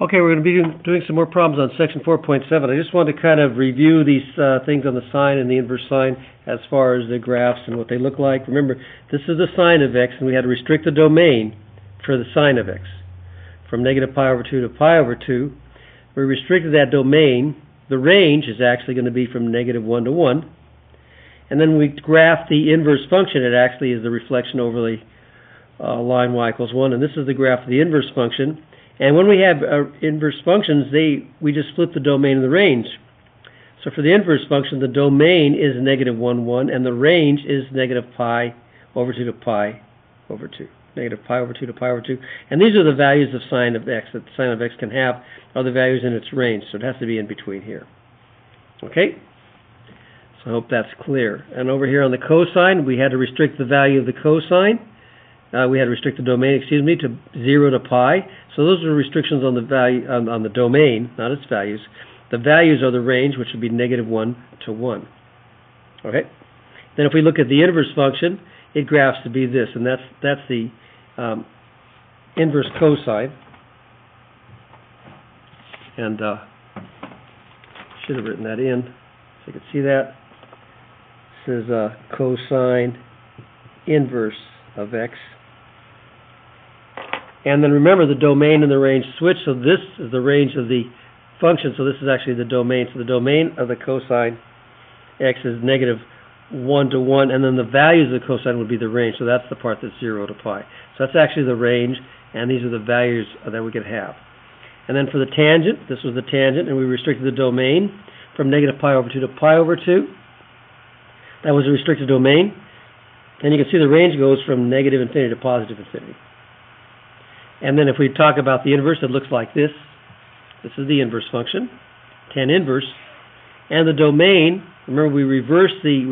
Okay, we're going to be doing some more problems on section 4.7. I just want to kind of review these things on the sine and the inverse sine as far as the graphs and what they look like. Remember, this is the sine of x, and we had to restrict the domain for the sine of x from negative pi over 2 to pi over 2. We restricted that domain. The range is actually going to be from negative 1 to 1. And then we graph the inverse function. It actually is the reflection over the line y equals 1. And this is the graph of the inverse function. And when we have inverse functions, we just flip the domain and the range. So for the inverse function, the domain is negative 1, 1, and the range is negative pi over 2 to pi over 2. Negative pi over 2 to pi over 2. And these are the values of sine of x that the sine of x can have, are the values in its range. So it has to be in between here. Okay? So I hope that's clear. And over here on the cosine, we had to restrict the value of the cosine. We had to restrict the domain, to 0 to pi. So those are restrictions on the value on the domain, not its values. The values are the range, which would be negative 1 to 1. Okay. Then if we look at the inverse function, it graphs to be this, and that's the inverse cosine. And should have written that in so you can see that. This is cosine inverse of x. And then remember, the domain and the range switch, so this is the range of the function, so this is actually the domain. So the domain of the cosine x is negative 1 to 1, and then the values of the cosine would be the range, so that's the part that's 0 to pi. So that's actually the range, and these are the values that we could have. And then for the tangent, this was the tangent, and we restricted the domain from negative pi over 2 to pi over 2. That was a restricted domain. And you can see the range goes from negative infinity to positive infinity. And then if we talk about the inverse, it looks like this. This is the inverse function, tan inverse. And the domain, remember we reverse the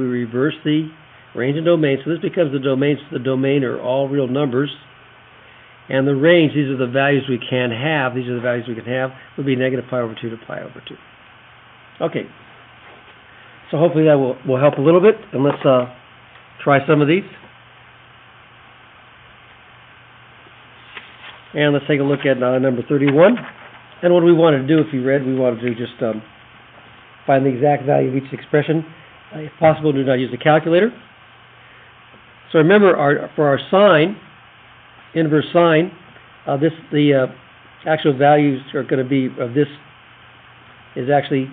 range and domain, so this becomes the domain. So the domain are all real numbers. And the range, these are the values we can have, these are the values we can have, would be negative pi over 2 to pi over 2. Okay. So hopefully that will help a little bit. And let's try some of these. And let's take a look at number 31. And what we wanted to do, if you read, we wanted to just find the exact value of each expression. If possible, do not use the calculator. So remember, for our sine, inverse sine, the actual values are going to be of this is actually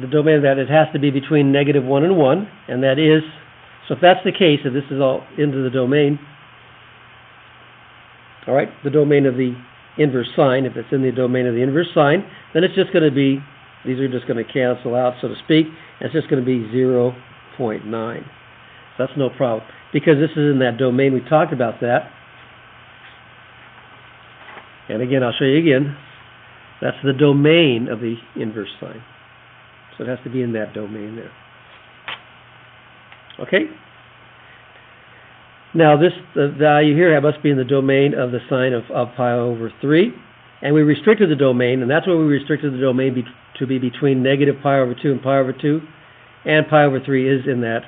the domain of that. It has to be between negative 1 and 1, and that is, so if that's the case, if this is all into the domain, all right, the domain of the inverse sine, if it's in the domain of the inverse sine, then it's just going to be, these are just going to cancel out, so to speak, and it's just going to be 0.9. So that's no problem, because this is in that domain. We talked about that. And again, I'll show you again. That's the domain of the inverse sine. So it has to be in that domain there. Okay? Now the value here must be in the domain of the sine of pi over 3. And we restricted the domain, and that's where we restricted the domain to be between negative pi over 2 and pi over 2. And pi over 3 is in that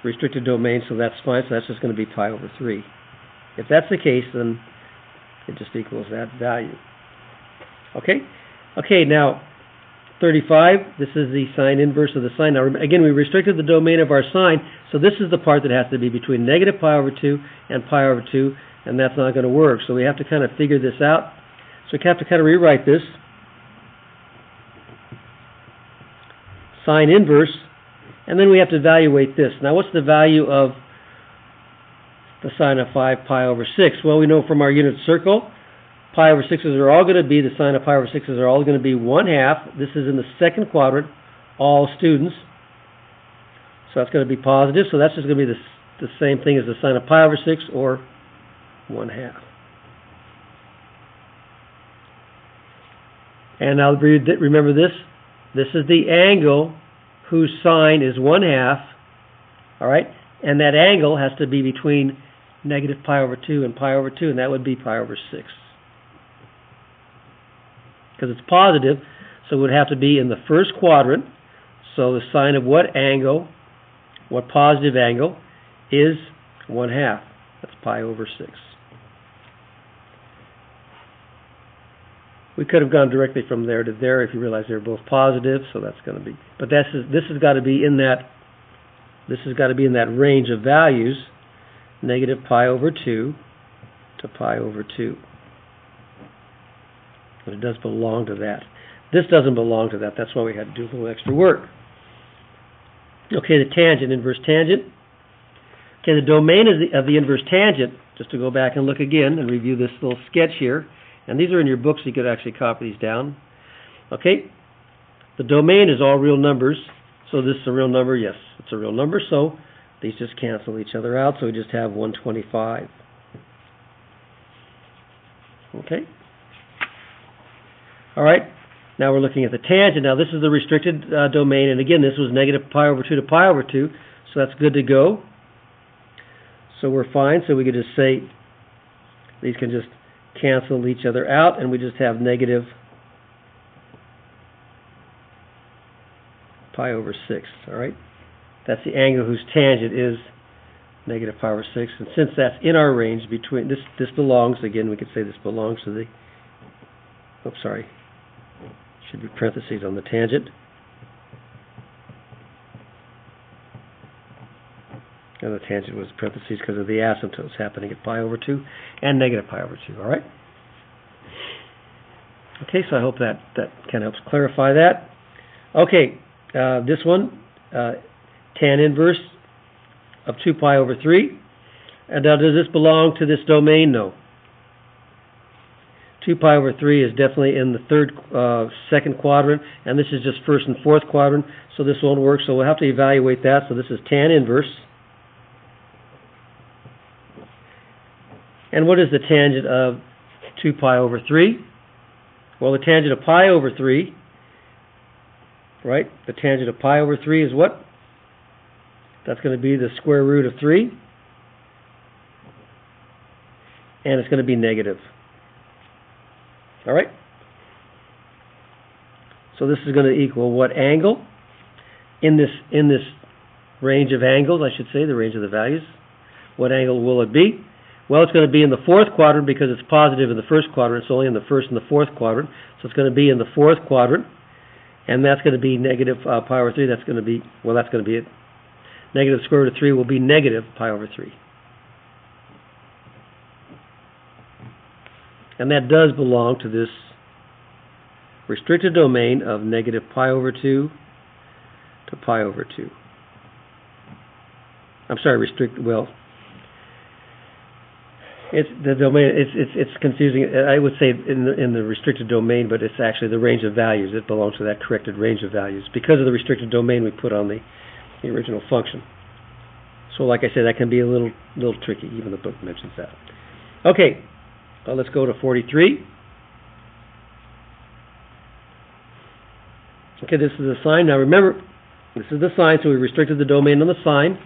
restricted domain, so that's fine. So that's just going to be pi over 3. If that's the case, then it just equals that value. Okay? Okay, now 35, this is the sine inverse of the sine. Now again, we restricted the domain of our sine, so this is the part that has to be between negative pi over 2 and pi over 2, and that's not going to work. So we have to kind of figure this out. So we have to kind of rewrite this. Sine inverse, and then we have to evaluate this. Now what's the value of the sine of 5 pi over 6? Well, we know from our unit circle, pi over 6's are all going to be, the sine of pi over 6's are all going to be 1/2. This is in the second quadrant, all students. So that's going to be positive. So that's just going to be the same thing as the sine of pi over 6, or 1/2. And now remember this. This is the angle whose sine is 1/2. All right? And that angle has to be between negative pi over 2 and pi over 2, and that would be pi over 6. Because it's positive, so it would have to be in the first quadrant. So the sine of what angle, what positive angle, is 1/2. That's pi over 6. We could have gone directly from there to there if you realize they're both positive, so that's going to be, but this has got to be in that, this has got to be in that range of values, negative pi over 2 to pi over 2. But it does belong to that. This doesn't belong to that. That's why we had to do a little extra work. Okay, the tangent, inverse tangent. Okay, the domain of the inverse tangent, just to go back and look again and review this little sketch here. And these are in your books, so you could actually copy these down. Okay, the domain is all real numbers. So this is a real number? Yes, it's a real number. So these just cancel each other out. So we just have 125. Okay. All right. Now we're looking at the tangent. Now this is the restricted domain. And again, this was negative pi over 2 to pi over 2. So that's good to go. So we're fine. So we could just say these can just cancel each other out. And we just have negative pi over 6. All right. That's the angle whose tangent is negative pi over 6. And since that's in our range between, this belongs, again, we could say this belongs to the, oops, sorry. Should be parentheses on the tangent. And the tangent was parentheses because of the asymptotes happening at pi over 2 and negative pi over 2, all right? Okay, so I hope that kind of helps clarify that. Okay, this one, tan inverse of 2 pi over 3. And now, does this belong to this domain? No. 2 pi over 3 is definitely in the second quadrant, and this is just first and fourth quadrant, so this won't work, so we'll have to evaluate that. So this is tan inverse. And what is the tangent of 2 pi over 3? Well, the tangent of pi over 3, right? The tangent of pi over 3 is what? That's going to be the square root of 3. And it's going to be negative. All right? So this is going to equal what angle? In this range of angles, I should say, the range of the values. What angle will it be? Well, it's going to be in the fourth quadrant because it's positive in the first quadrant. It's only in the first and the fourth quadrant. So it's going to be in the fourth quadrant. And that's going to be negative pi over 3. That's going to be, well, that's going to be it. Negative square root of 3 will be negative pi over 3. And that does belong to this restricted domain of negative pi over 2 to pi over 2. I'm sorry, well, it's the domain. It's confusing. I would say in the restricted domain, but it's actually the range of values. It belongs to that corrected range of values because of the restricted domain we put on the original function. So, like I said, that can be a little tricky. Even the book mentions that. Okay, let's go to 43. Okay, this is the sine. Now remember, this is the sine, so we restricted the domain on the sine.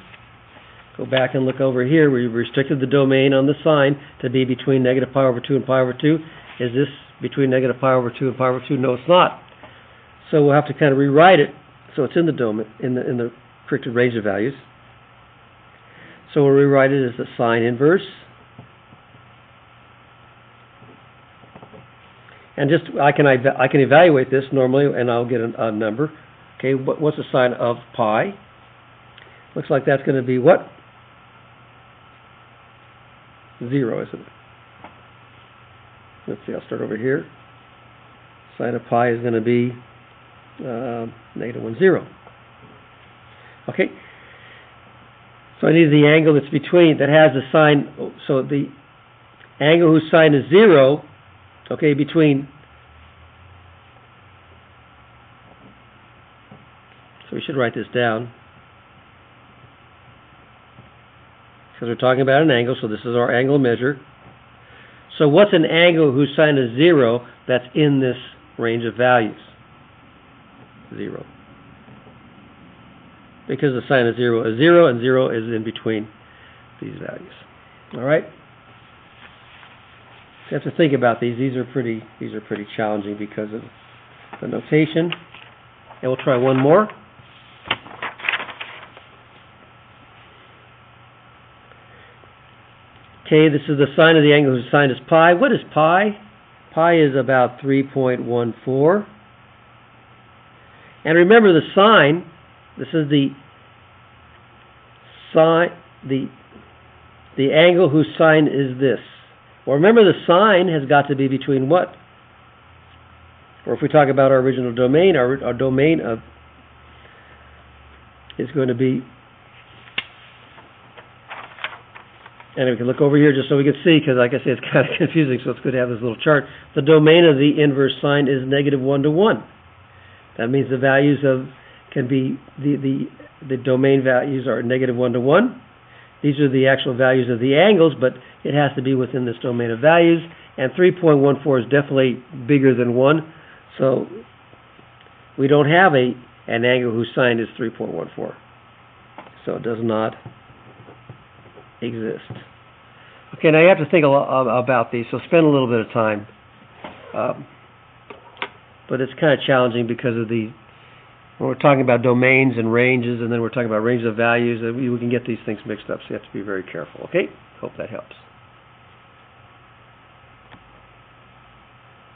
Go back and look over here. We restricted the domain on the sine to be between negative pi over 2 and pi over 2. Is this between negative pi over 2 and pi over 2? No, it's not. So we'll have to kind of rewrite it so it's in the domain, in the corrected range of values. So we'll rewrite it as the sine inverse. And just I can evaluate this normally, and I'll get a number. Okay, what's the sine of pi? Looks like that's going to be what? 0, isn't it? Let's see, I'll start over here. Sine of pi is going to be negative 1, 0. Okay. So I need the angle that's between, that has the sine, so the angle whose sine is 0, okay, between, so we should write this down. Because we're talking about an angle, so this is our angle measure. So what's an angle whose sine is 0 that's in this range of values? 0. Because the sine of 0 is 0, and 0 is in between these values. All right? So you have to think about these. These are pretty challenging because of the notation. And we'll try one more. Okay, this is the sine of the angle whose sine is pi. What is pi? pi is about 3.14. And remember the sine, this is the sine, the angle whose sine is this. Well, remember the sine has got to be between what? Or if we talk about our original domain, our domain of is going to be, and we can look over here just so we can see, because like I say, it's kind of confusing, so it's good to have this little chart. The domain of the inverse sine is -1 to 1. That means the values of, can be, the domain values are -1 to 1. These are the actual values of the angles, but it has to be within this domain of values, and 3.14 is definitely bigger than 1, so we don't have an angle whose sine is 3.14. So it does not exist. Okay, now you have to think a lot about these, so spend a little bit of time. But it's kind of challenging because of when we're talking about domains and ranges, and then we're talking about ranges of values, we can get these things mixed up, so you have to be very careful. Okay? Hope that helps.